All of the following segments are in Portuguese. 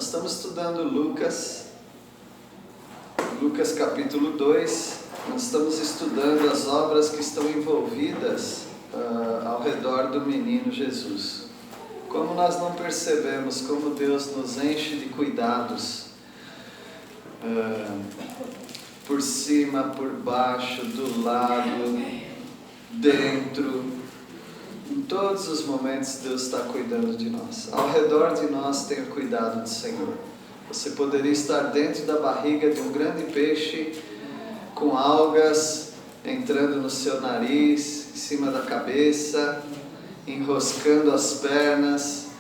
Nós estamos estudando Lucas capítulo 2. Nós estamos estudando as obras que estão envolvidas ao redor do menino Jesus. Como nós não percebemos como Deus nos enche de cuidados, por cima, por baixo, do lado, dentro. Em todos os momentos Deus está cuidando de nós. Ao redor de nós tem o cuidado do Senhor. Você poderia estar dentro da barriga de um grande peixe, com algas entrando no seu nariz, em cima da cabeça, enroscando as pernas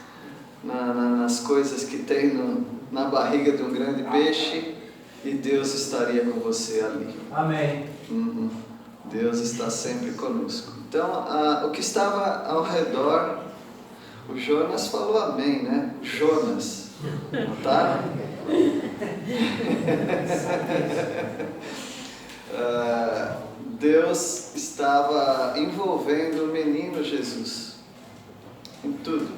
nas coisas que tem na barriga de um grande peixe, e Deus estaria com você ali. Amém. Deus está sempre conosco. Então, o que estava ao redor, o Jonas falou amém, né? Jonas, tá? Deus estava envolvendo o menino Jesus em tudo.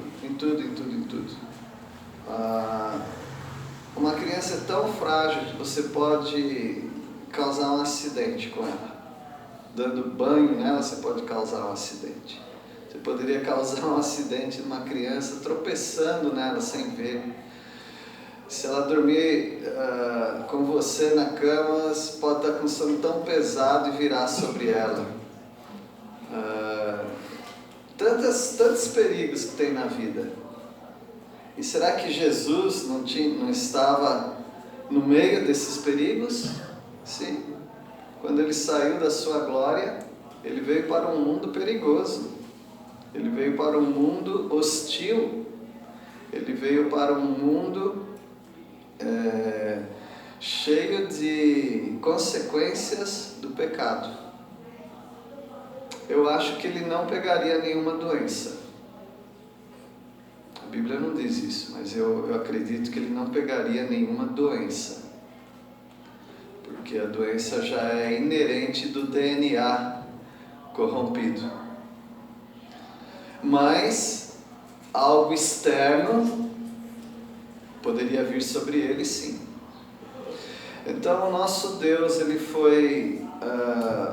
Uma criança é tão frágil que você pode causar um acidente com ela. Dando banho nela, você pode causar um acidente. Você poderia causar um acidente numa criança tropeçando nela sem ver. Se ela dormir com você na cama, você pode estar com sono tão pesado e virar sobre ela. Tantos perigos que tem na vida. E será que Jesus não estava no meio desses perigos? Sim. Quando ele saiu da sua glória, ele veio para um mundo perigoso. Ele veio para um mundo hostil. Ele veio para um mundo cheio de consequências do pecado. Eu acho que ele não pegaria nenhuma doença. A Bíblia não diz isso, mas eu acredito que ele não pegaria nenhuma doença. Porque a doença já é inerente do DNA corrompido. Mas algo externo poderia vir sobre ele, sim. Então o nosso Deus,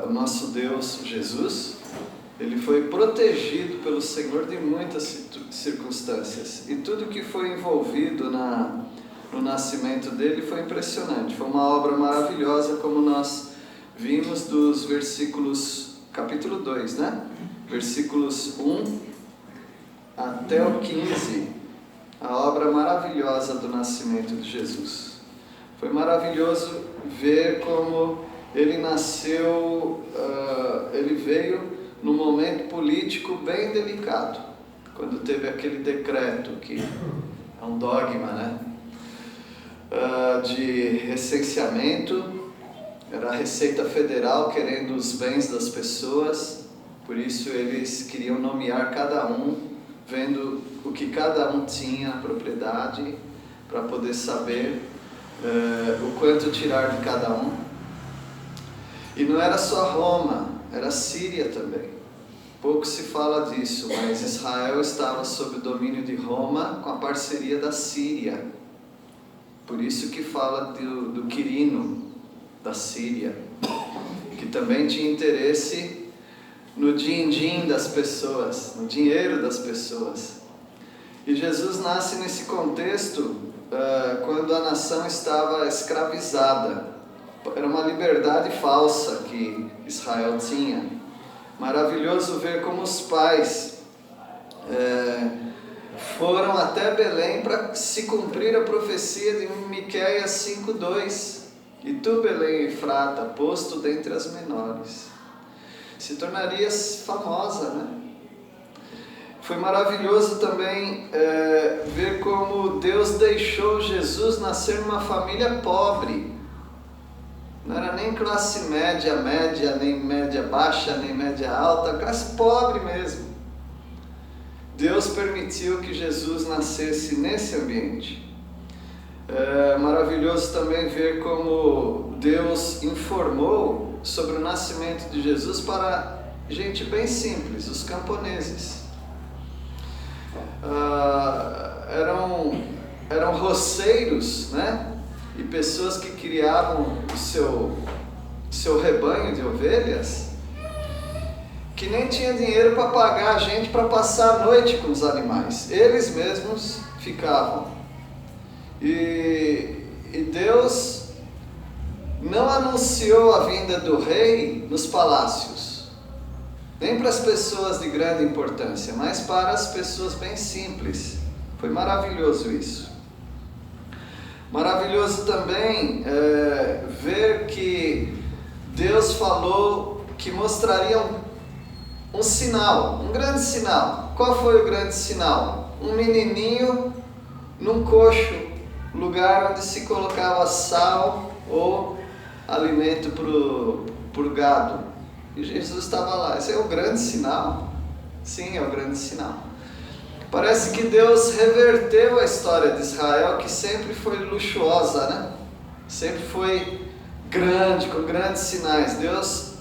o nosso Deus Jesus, ele foi protegido pelo Senhor de muitas circunstâncias. E tudo que foi envolvido no nascimento dele foi impressionante. Foi uma obra maravilhosa, como nós vimos dos versículos, capítulo 2, né? Versículos 1 até o 15. A obra maravilhosa do nascimento de Jesus. Foi maravilhoso ver como ele nasceu, ele veio num momento político bem delicado. Quando teve aquele decreto, que é um dogma, né? De recenseamento, era a Receita Federal querendo os bens das pessoas, por isso eles queriam nomear cada um, vendo o que cada um tinha, a propriedade, para poder saber o quanto tirar de cada um. E não era só Roma, era a Síria também. Pouco se fala disso, mas Israel estava sob o domínio de Roma com a parceria da Síria. Por isso que fala do Quirino da Síria, que também tinha interesse no din-din das pessoas, no dinheiro das pessoas. E Jesus nasce nesse contexto quando a nação estava escravizada. Era uma liberdade falsa que Israel tinha. Maravilhoso ver como os pais foram até Belém para se cumprir a profecia de Miqueias 5:2. E tu, Belém Efrata, posto dentre as menores. Se tornaria famosa, né? Foi maravilhoso também ver como Deus deixou Jesus nascer numa família pobre. Não era nem classe média, nem média baixa, nem média alta, classe pobre mesmo. Deus permitiu que Jesus nascesse nesse ambiente. É maravilhoso também ver como Deus informou sobre o nascimento de Jesus para gente bem simples, os camponeses. Eram eram roceiros, né? E pessoas que criavam o seu rebanho de ovelhas, que nem tinha dinheiro para pagar a gente para passar a noite com os animais. Eles mesmos ficavam. E Deus não anunciou a vinda do rei nos palácios, nem para as pessoas de grande importância, mas para as pessoas bem simples. Foi maravilhoso isso. Maravilhoso também ver que Deus falou que mostraria um sinal, um grande sinal. Qual foi o grande sinal? Um menininho num coxo, lugar onde se colocava sal ou alimento para o gado. E Jesus estava lá. Esse é o grande sinal? Sim, é o grande sinal. Parece que Deus reverteu a história de Israel, que sempre foi luxuosa, né? Sempre foi grande, com grandes sinais. Deus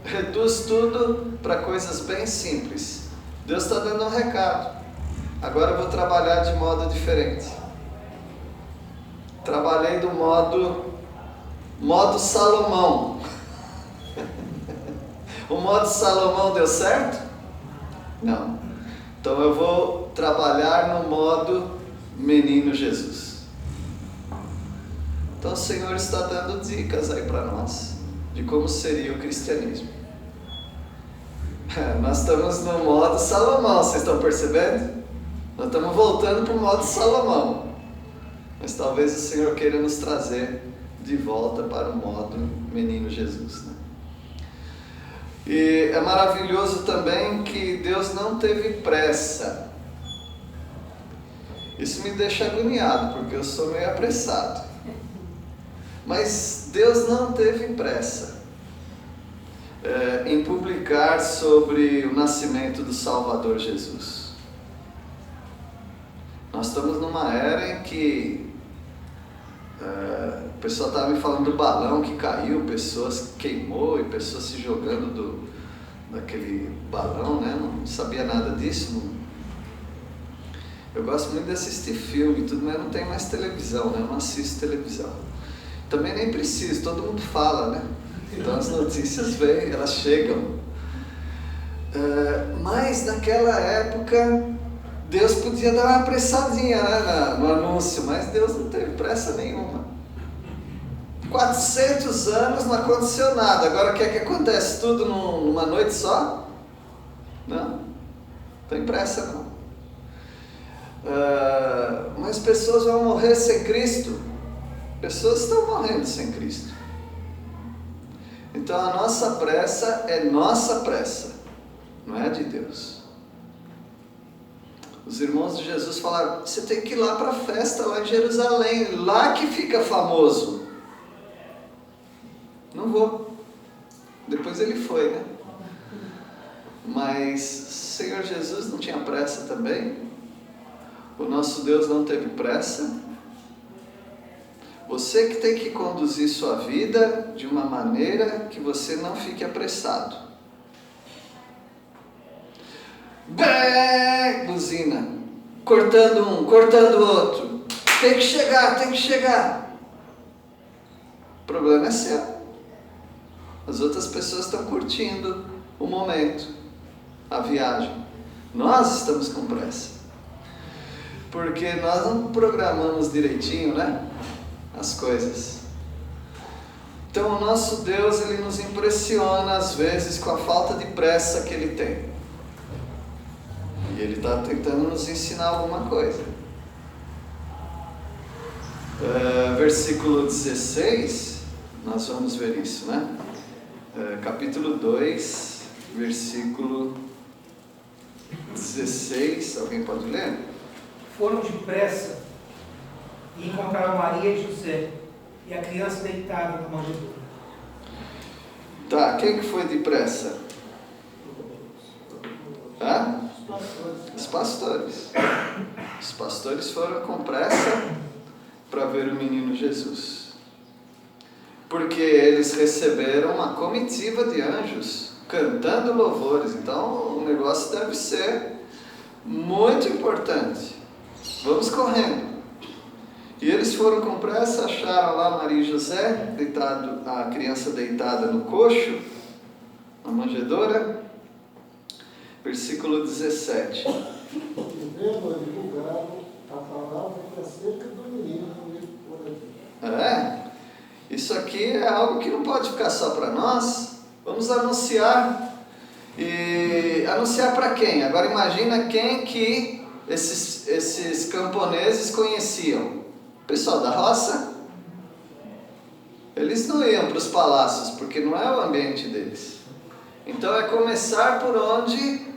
reduz tudo para coisas bem simples. Deus está dando um recado. Agora eu vou trabalhar de modo diferente. Trabalhei do modo Salomão. O modo Salomão deu certo? Não. Então eu vou trabalhar no modo menino Jesus. Então o Senhor está dando dicas aí para nós de como seria o cristianismo. Nós estamos no modo Salomão, vocês estão percebendo? Nós estamos voltando para o modo Salomão. Mas talvez o Senhor queira nos trazer de volta para o modo menino Jesus, né? E é maravilhoso também que Deus não teve pressa. Isso me deixa agoniado, porque eu sou meio apressado. Mas Deus não teve pressa em publicar sobre o nascimento do Salvador Jesus. Nós estamos numa era em que o pessoal estava me falando do balão que caiu, pessoas queimou e pessoas se jogando daquele balão, né? Não sabia nada disso. Eu gosto muito de assistir filme e tudo, mas não tenho mais televisão, né? Eu não assisto televisão. Também nem preciso, todo mundo fala, né? Então as notícias vêm, elas chegam. Mas naquela época Deus podia dar uma apressadinha, né, no anúncio, mas Deus não teve pressa nenhuma. 400 anos não aconteceu nada, agora quer que acontece tudo numa noite só? Não tem pressa não. Mas pessoas vão morrer sem Cristo. Pessoas estão morrendo sem Cristo. Então a nossa pressa é nossa pressa, não é de Deus. Os irmãos de Jesus falaram, você tem que ir lá para a festa lá em Jerusalém, lá que fica famoso. Não vou. Depois ele foi, né? Mas Senhor Jesus não tinha pressa também. O nosso Deus não teve pressa. Você que tem que conduzir sua vida de uma maneira que você não fique apressado. Bé, buzina, cortando um, cortando o outro. Tem que chegar, tem que chegar. O problema é seu. As outras pessoas estão curtindo o momento, a viagem. Nós estamos com pressa. Porque nós não programamos direitinho, né? As coisas. Então o nosso Deus, ele nos impressiona às vezes com a falta de pressa que ele tem. E ele está tentando nos ensinar alguma coisa. Versículo 16, nós vamos ver isso, né? Capítulo 2, versículo 16, alguém pode ler? Foram depressa e encontraram Maria e José e a criança deitada na manjedoura. Tá, quem que foi depressa? Os pastores. Os pastores foram com pressa para ver o menino Jesus. Porque eles receberam uma comitiva de anjos cantando louvores. Então o negócio deve ser muito importante. Vamos correndo. E eles foram com pressa, acharam lá Maria e José, a criança deitada no coxo, na manjedoura. Versículo 17. E vendo divulgaram a palavra que acerca do menino por aqui. Isso aqui é algo que não pode ficar só para nós. Vamos anunciar. E anunciar para quem? Agora imagina quem que esses camponeses conheciam. O pessoal da roça. Eles não iam para os palácios, porque não é o ambiente deles. Então é começar por onde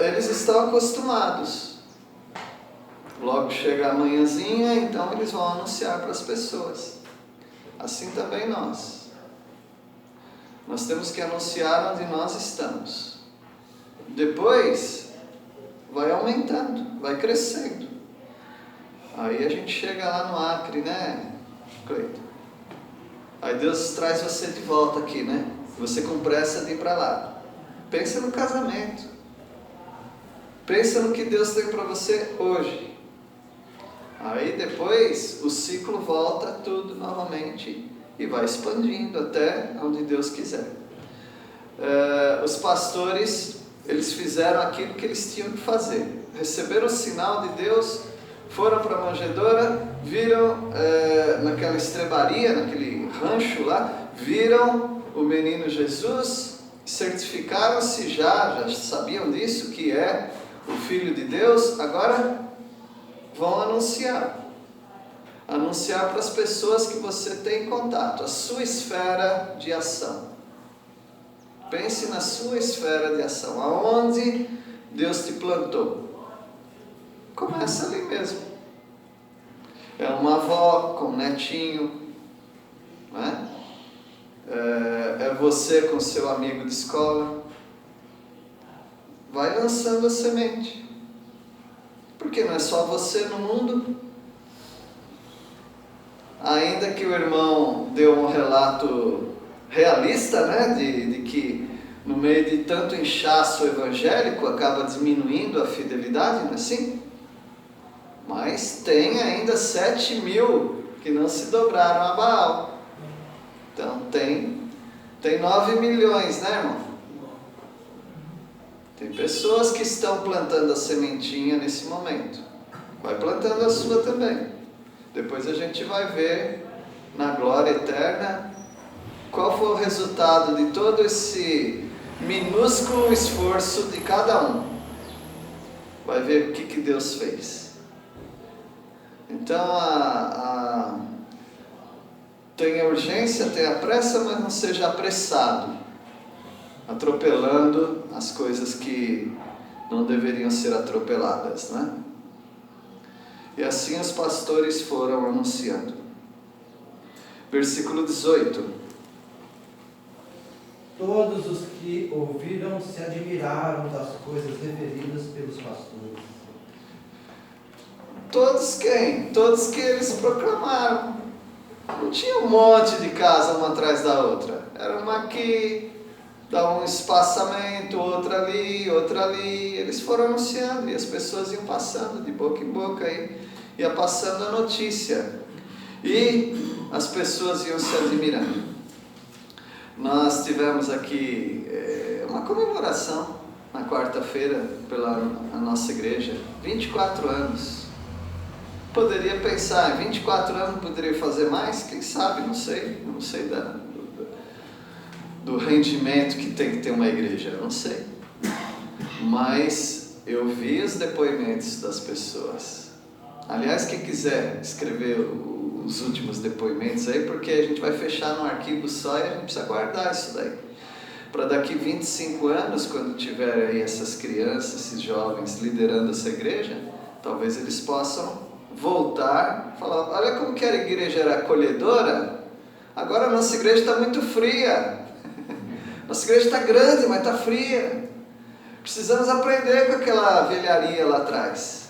eles estão acostumados. Logo chega a manhãzinha, então eles vão anunciar para as pessoas. Assim também nós. Nós temos que anunciar onde nós estamos. Depois, vai aumentando, vai crescendo. Aí a gente chega lá no Acre, né, Cleiton? Aí Deus traz você de volta aqui, né? Você com pressa de ir para lá. Pensa no casamento. Pensa no que Deus tem para você hoje. Aí depois o ciclo volta tudo novamente e vai expandindo até onde Deus quiser. Os pastores, eles fizeram aquilo que eles tinham que fazer. Receberam o sinal de Deus, foram para a manjedoura, viram naquela estrebaria, naquele rancho lá, viram o menino Jesus, certificaram-se já sabiam disso, que é o Filho de Deus. Agora vão anunciar para as pessoas que você tem contato, a sua esfera de ação. Pense na sua esfera de ação, aonde Deus te plantou. Começa ali mesmo. É uma avó com um netinho, né? É você com seu amigo de escola. Vai lançando a semente. Porque não é só você no mundo. Ainda que o irmão deu um relato realista, né, de que no meio de tanto inchaço evangélico acaba diminuindo a fidelidade, não é assim? Mas tem ainda 7.000 que não se dobraram a Baal. Então tem 9 milhões, né, irmão? Tem pessoas que estão plantando a sementinha nesse momento. Vai plantando a sua também. Depois a gente vai ver na glória eterna qual foi o resultado de todo esse minúsculo esforço de cada um. Vai ver o que Deus fez. Então tenha urgência, tenha pressa, mas não seja apressado, atropelando as coisas que não deveriam ser atropeladas, né? E assim os pastores foram anunciando. Versículo 18. Todos os que ouviram se admiraram das coisas referidas pelos pastores. Todos quem? Todos que eles proclamaram. Não tinha um monte de casa uma atrás da outra. Era uma aqui, dá um espaçamento, outra ali. Eles foram anunciando e as pessoas iam passando de boca em boca aí, ia passando a notícia. E as pessoas iam se admirando. Nós tivemos aqui uma comemoração na quarta-feira pela nossa igreja, 24 anos. Poderia pensar, em 24 anos poderia fazer mais? Quem sabe, não sei do rendimento que tem que ter uma igreja, não sei. Mas eu vi os depoimentos das pessoas. Aliás, quem quiser escrever os últimos depoimentos aí, porque a gente vai fechar num arquivo só e a gente precisa guardar isso daí. Para daqui 25 anos, quando tiver aí essas crianças, esses jovens liderando essa igreja, talvez eles possam voltar, falar, olha como que a igreja era acolhedora, agora a nossa igreja está muito fria. Nossa igreja está grande, mas está fria. Precisamos aprender com aquela velharia lá atrás.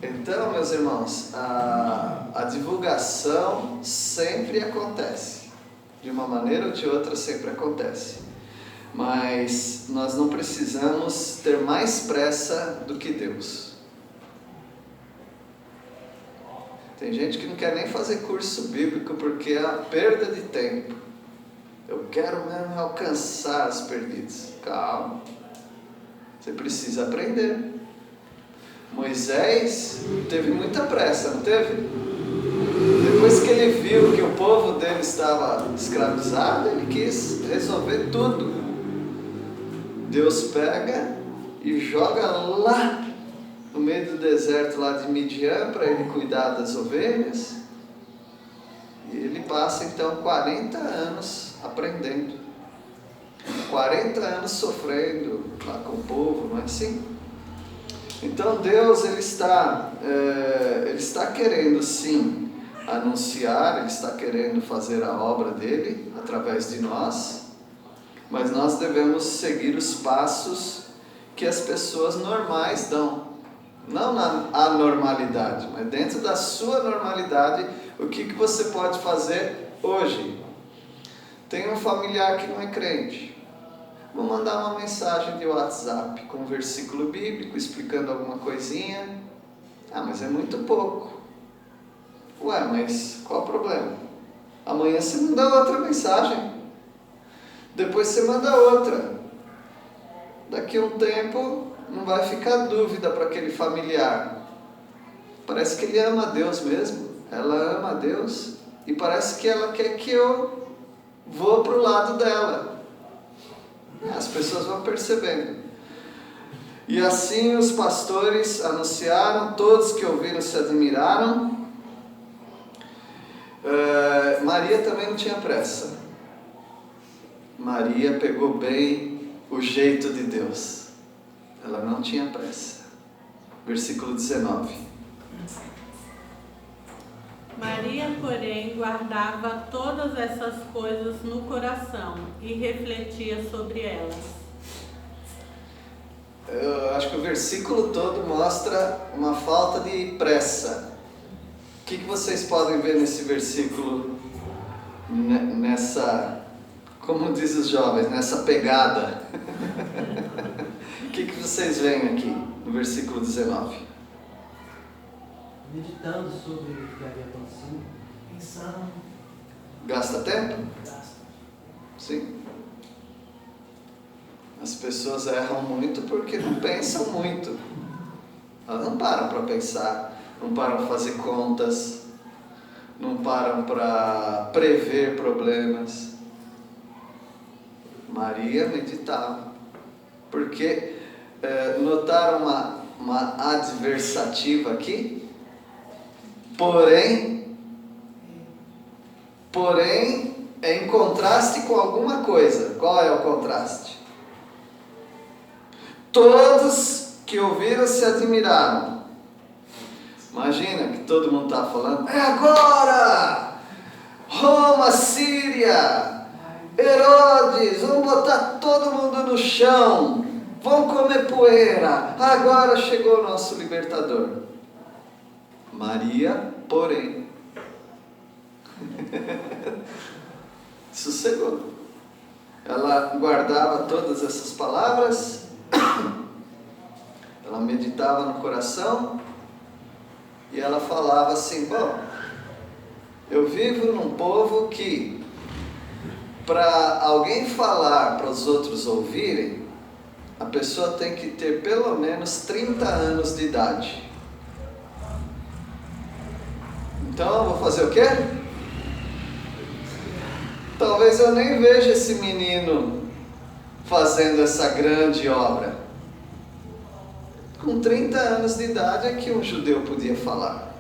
Então, meus irmãos, a divulgação sempre acontece. De uma maneira ou de outra sempre acontece. Mas nós não precisamos ter mais pressa do que Deus. Tem gente que não quer nem fazer curso bíblico porque é a perda de tempo. Eu quero mesmo alcançar os perdidos. Calma. Você precisa aprender. Moisés teve muita pressa, não teve? Depois que ele viu que o povo dele estava escravizado, ele quis resolver tudo. Deus pega e joga lá no meio do deserto lá de Midian para ele cuidar das ovelhas. E ele passa então 40 anos aprendendo. 40 anos sofrendo lá com o povo, não é assim? Então Deus ele está querendo sim anunciar, Ele está querendo fazer a obra dele através de nós, mas nós devemos seguir os passos que as pessoas normais dão, não na anormalidade, mas dentro da sua normalidade, o que você pode fazer hoje? Tem um familiar que não é crente, vou mandar uma mensagem de WhatsApp com um versículo bíblico explicando alguma coisinha. Ah, mas é muito pouco. Ué, mas qual o problema? Amanhã você manda outra mensagem. Depois você manda outra. Daqui a um tempo não vai ficar dúvida para aquele familiar. Parece que ele ama a Deus mesmo. Ela ama a Deus. E parece que ela quer que eu vou para o lado dela. As pessoas vão percebendo. E assim os pastores anunciaram, todos que ouviram se admiraram. Maria também não tinha pressa. Maria pegou bem o jeito de Deus. Ela não tinha pressa. Versículo 19. Maria, porém, guardava todas essas coisas no coração e refletia sobre elas. Eu acho que o versículo todo mostra uma falta de pressa. O que vocês podem ver nesse versículo, nessa, como diz os jovens, nessa pegada? O que vocês veem aqui no versículo 19? Meditando sobre o que havia acontecido. Pensando. Gasta tempo? Gasta. Sim. As pessoas erram muito porque não pensam muito. Elas não param para pensar, não param para fazer contas, não param para prever problemas. Maria meditava. Porque notaram uma adversativa aqui? Porém é em contraste com alguma coisa. Qual é o contraste? Todos que ouviram se admiraram. Imagina que todo mundo está falando, é agora! Roma, Síria, Herodes, vamos botar todo mundo no chão, vamos comer poeira, agora chegou o nosso libertador. Maria, porém, sossegou. Ela guardava todas essas palavras, ela meditava no coração e ela falava assim: bom, eu vivo num povo que, para alguém falar para os outros ouvirem, a pessoa tem que ter pelo menos 30 anos de idade. Então, eu vou fazer o quê? Talvez eu nem veja esse menino fazendo essa grande obra. Com 30 anos de idade é que um judeu podia falar.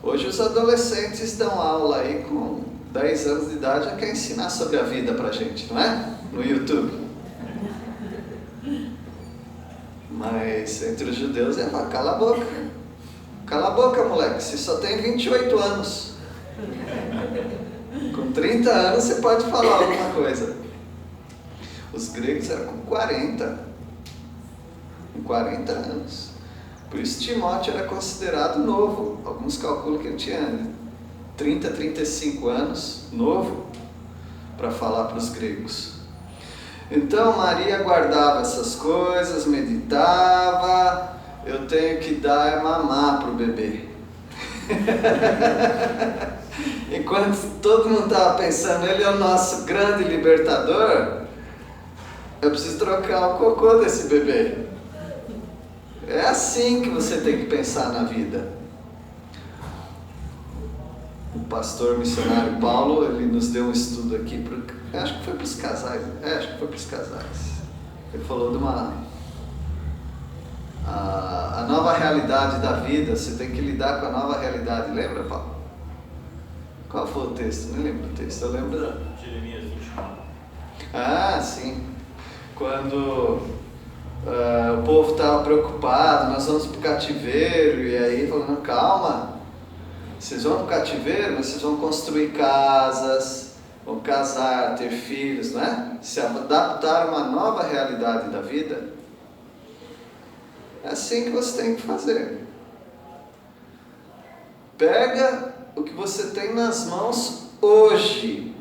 Hoje os adolescentes dão aula aí com 10 anos de idade, já quer ensinar sobre a vida pra gente, não é? No YouTube. Mas entre os judeus é falar, cala a boca. Cala a boca, moleque, você só tem 28 anos. Com 30 anos você pode falar alguma coisa. Os gregos eram com 40. Com 40 anos. Por isso Timóteo era considerado novo. Alguns calculam que ele tinha 30, 35 anos, novo, para falar para os gregos. Então Maria guardava essas coisas, meditava, eu tenho que dar mamar para o bebê. Enquanto todo mundo estava pensando, ele é o nosso grande libertador, eu preciso trocar o cocô desse bebê. É assim que você tem que pensar na vida. O pastor missionário Paulo, ele nos deu um estudo aqui, acho que foi para os casais, Ele falou de a nova realidade da vida, você tem que lidar com a nova realidade. Lembra, Paulo? Qual foi o texto? Não lembro do texto, eu lembro da... Jeremias 29. Ah, sim. Quando o povo estava preocupado, nós vamos para o cativeiro, e aí falando, calma, vocês vão para o cativeiro, mas vocês vão construir casas, vão casar, ter filhos, não é? Se adaptar a uma nova realidade da vida. É assim que você tem que fazer. Pega o que você tem nas mãos hoje,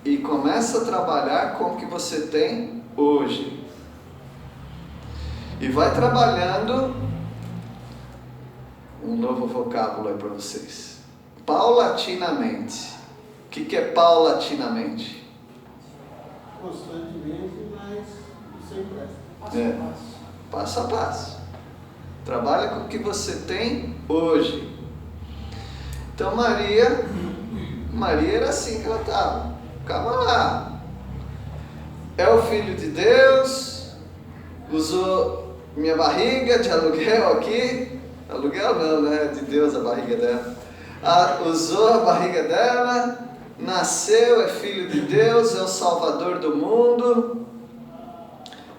e começa a trabalhar com o que você tem hoje. E vai trabalhando um novo vocábulo aí para vocês. Paulatinamente. O que é paulatinamente? Constantemente, mas sem pressa. Passo a passo. Trabalha com o que você tem hoje. Então Maria era assim que ela estava. Calma lá. É o Filho de Deus, usou minha barriga de aluguel aqui. Aluguel não, né? De Deus a barriga dela. Usou a barriga dela, nasceu, é Filho de Deus, é o Salvador do mundo.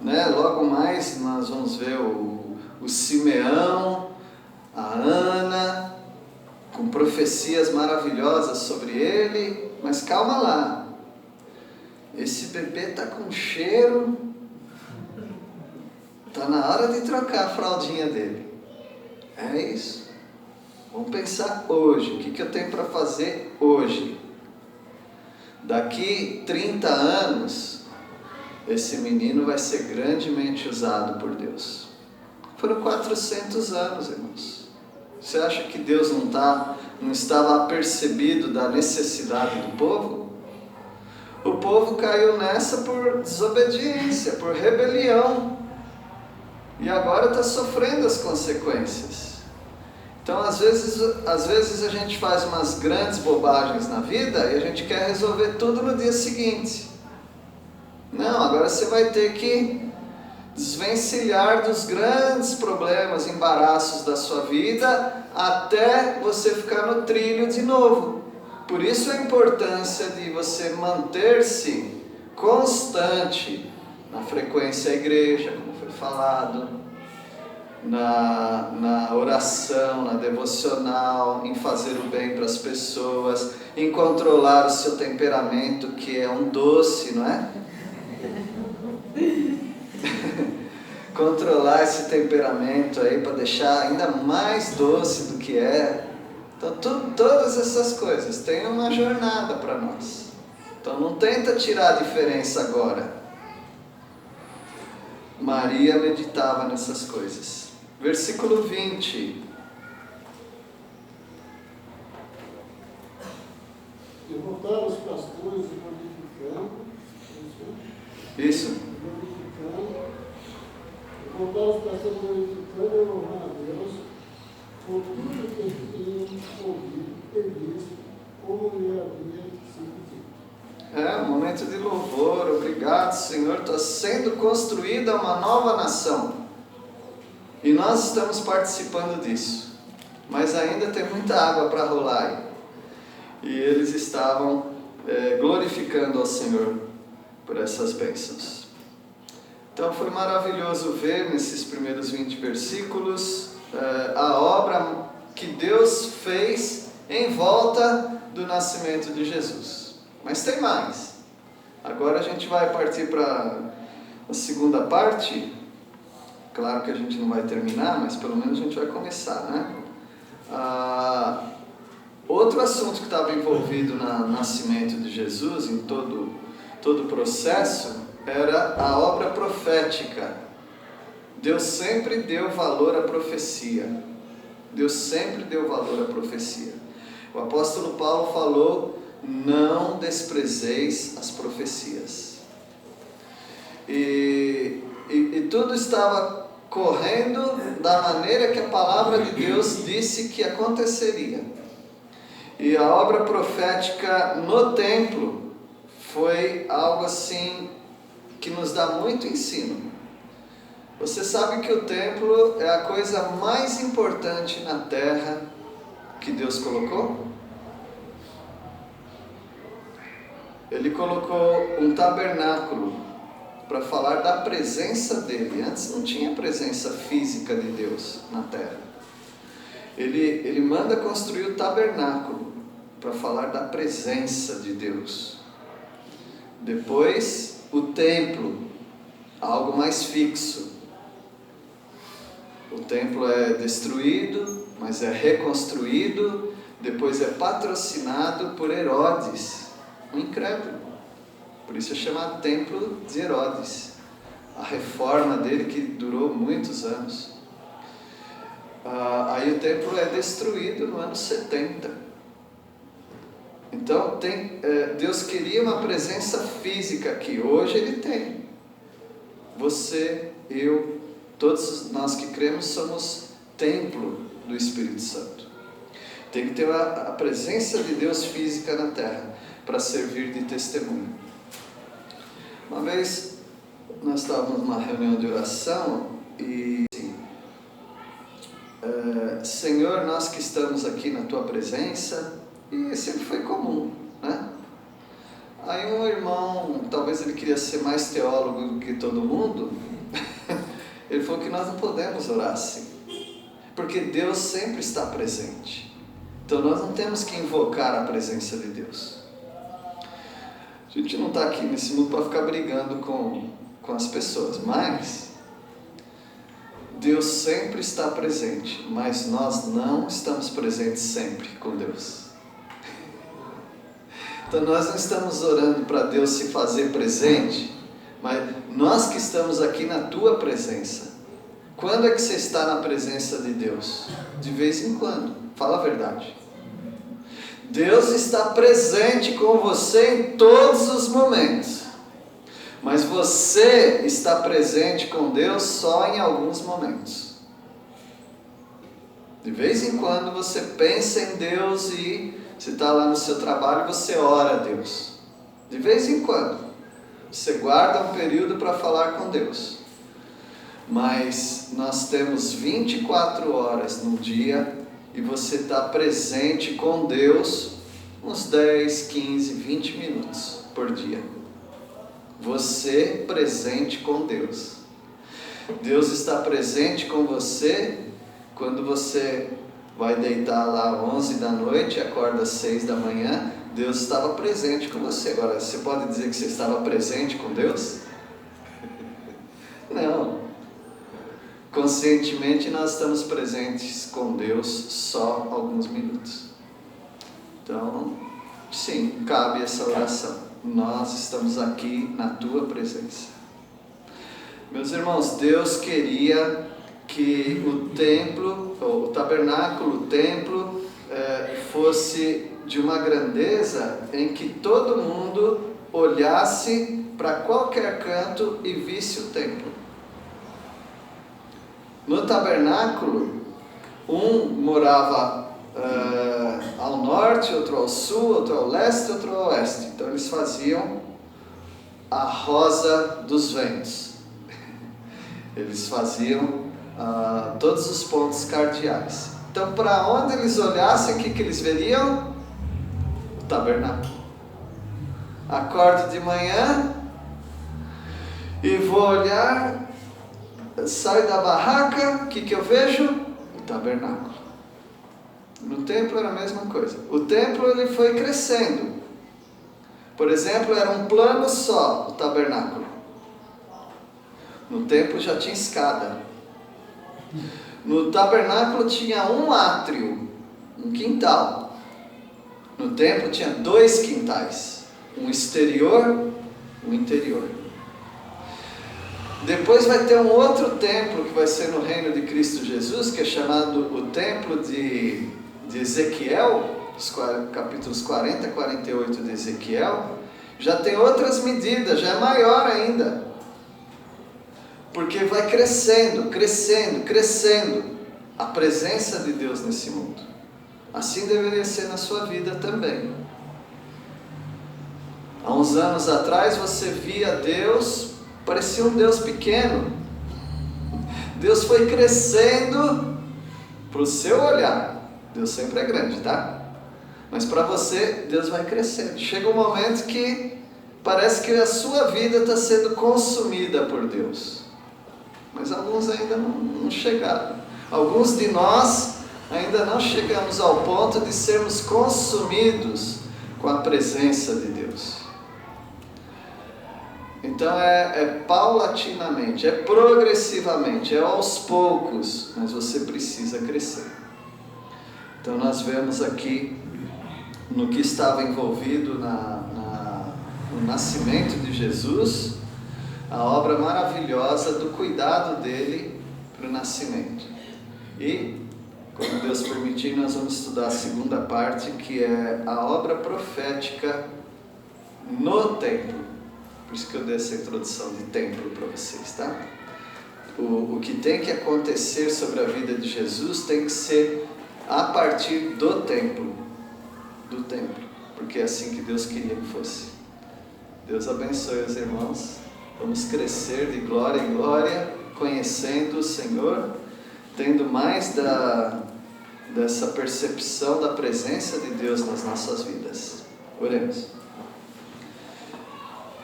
Né? Logo mais nós vamos ver o Simeão, a Ana, com profecias maravilhosas sobre ele. Mas calma lá. Esse bebê está com cheiro. Está na hora de trocar a fraldinha dele. É isso. Vamos pensar hoje. O que eu tenho para fazer hoje? Daqui 30 anos, esse menino vai ser grandemente usado por Deus. Foram 400 anos, irmãos. Você acha que Deus não estava apercebido da necessidade do povo? O povo caiu nessa por desobediência, por rebelião. E agora está sofrendo as consequências. Então, às vezes a gente faz umas grandes bobagens na vida e a gente quer resolver tudo no dia seguinte. Não, agora você vai ter que desvencilhar dos grandes problemas, embaraços da sua vida, até você ficar no trilho de novo. Por isso a importância de você manter-se constante na frequência à igreja, como foi falado, na oração, na devocional, em fazer o bem para as pessoas, em controlar o seu temperamento, que é um doce, não é? Controlar esse temperamento aí para deixar ainda mais doce do que é. Então todas essas coisas têm uma jornada para nós. Então não tenta tirar a diferença agora. Maria meditava nessas coisas. Versículo 20. E voltaram os pastores glorificando. Isso. Voltaram os pastores glorificando e louvando a Deus por tudo que tinham ouvido e visto, como lhe havia sido dito. É um momento de louvor. Obrigado, Senhor. Está sendo construída uma nova nação. E nós estamos participando disso. Mas ainda tem muita água para rolar aí. E eles estavam glorificando ao Senhor por essas bênçãos. Então foi maravilhoso ver nesses primeiros 20 versículos a obra que Deus fez em volta do nascimento de Jesus. Mas tem mais. Agora a gente vai partir para a segunda parte. Claro que a gente não vai terminar, mas pelo menos a gente vai começar, né? Outro assunto que estava envolvido no nascimento de Jesus, em todo todo o processo, era a obra profética. Deus sempre deu valor à profecia. Deus sempre deu valor à profecia. O apóstolo Paulo falou: não desprezeis as profecias. E tudo estava correndo da maneira que a palavra de Deus disse que aconteceria. E a obra profética no templo foi algo assim que nos dá muito ensino. Você sabe que o templo é a coisa mais importante na terra que Deus colocou? Ele colocou um tabernáculo para falar da presença dele. Antes não tinha presença física de Deus na terra. Ele manda construir o tabernáculo para falar da presença de Deus. Depois, o templo, algo mais fixo. O templo é destruído, mas é reconstruído, depois é patrocinado por Herodes, um incrédulo. Por isso é chamado Templo de Herodes. A reforma dele que durou muitos anos. Aí o templo é destruído no ano 70. Então Deus queria uma presença física que hoje Ele tem. Você, eu, todos nós que cremos somos templo do Espírito Santo. Tem que ter a presença de Deus física na terra para servir de testemunho. Uma vez nós estávamos numa reunião de oração e assim, Senhor, nós que estamos aqui na Tua presença, e sempre foi comum, né? Aí um irmão, talvez ele queria ser mais teólogo do que todo mundo, ele falou que nós não podemos orar assim, porque Deus sempre está presente. Então nós não temos que invocar a presença de Deus. A gente não está aqui nesse mundo para ficar brigando com as pessoas, mas Deus sempre está presente, mas nós não estamos presentes sempre com Deus. Então nós não estamos orando para Deus se fazer presente, mas nós que estamos aqui na Tua presença. Quando é que você está na presença de Deus? De vez em quando, fala a verdade. Deus está presente com você em todos os momentos, mas você está presente com Deus só em alguns momentos. De vez em quando você pensa em Deus e você está lá no seu trabalho e você ora a Deus. De vez em quando você guarda um período para falar com Deus. Mas nós temos 24 horas no dia e você está presente com Deus uns 10, 15, 20 minutos por dia. Você presente com Deus. Deus está presente com você quando você vai deitar lá 11 da noite e acorda às 6 da manhã. Deus estava presente com você. Agora, você pode dizer que você estava presente com Deus? Não. Conscientemente nós estamos presentes com Deus só alguns minutos. Então, sim, cabe essa oração. Nós estamos aqui na Tua presença. Meus irmãos, Deus queria que o templo, o tabernáculo, o templo, fosse de uma grandeza em que todo mundo olhasse para qualquer canto e visse o templo. No tabernáculo, um morava ao norte, outro ao sul, outro ao leste, outro ao oeste. Então eles faziam a rosa dos ventos. Eles faziam todos os pontos cardeais. Então, para onde eles olhassem, o que eles veriam? O tabernáculo. Acordo de manhã e vou olhar, saio da barraca, o que eu vejo? O tabernáculo. No templo era a mesma coisa. O templo ele foi crescendo. Por exemplo, era um plano só, o tabernáculo. No templo já tinha escada. No tabernáculo tinha um átrio, um quintal. No templo tinha 2 quintais, um exterior o interior. Depois vai ter um outro templo que vai ser no reino de Cristo Jesus, que é chamado o templo de Ezequiel, os capítulos 40 e 48 de Ezequiel. Já tem outras medidas, já é maior ainda. Porque vai crescendo, crescendo, crescendo a presença de Deus nesse mundo. Assim deveria ser na sua vida também. Há uns anos atrás você via Deus, parecia um Deus pequeno. Deus foi crescendo para o seu olhar. Deus sempre é grande, tá? Mas para você, Deus vai crescendo. Chega um momento que parece que a sua vida está sendo consumida por Deus. Mas alguns ainda não chegaram. Alguns de nós ainda não chegamos ao ponto de sermos consumidos com a presença de Deus. Então é paulatinamente, é progressivamente, é aos poucos, mas você precisa crescer. Então nós vemos aqui no que estava envolvido no nascimento de Jesus, a obra maravilhosa do cuidado dele para o nascimento. E, quando Deus permitir, nós vamos estudar a segunda parte, que é a obra profética no templo. Por isso que eu dei essa introdução de templo para vocês, tá? O que tem que acontecer sobre a vida de Jesus tem que ser a partir do templo. Do templo. Porque é assim que Deus queria que fosse. Deus abençoe os irmãos. Vamos crescer de glória em glória, conhecendo o Senhor, tendo mais dessa percepção da presença de Deus nas nossas vidas. Oremos.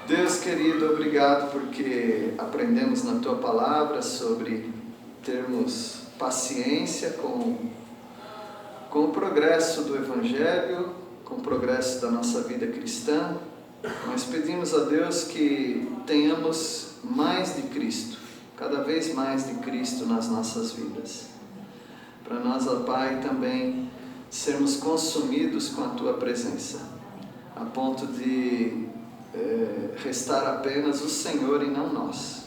Deus querido, obrigado porque aprendemos na Tua Palavra sobre termos paciência com o progresso do Evangelho, com o progresso da nossa vida cristã. Nós pedimos a Deus que tenhamos mais de Cristo, cada vez mais de Cristo nas nossas vidas. Para nós, ó Pai, também sermos consumidos com a Tua presença, a ponto de restar apenas o Senhor e não nós.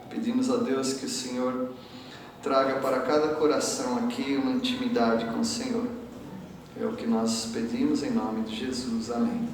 Pedimos a Deus que o Senhor traga para cada coração aqui uma intimidade com o Senhor. É o que nós pedimos em nome de Jesus. Amém.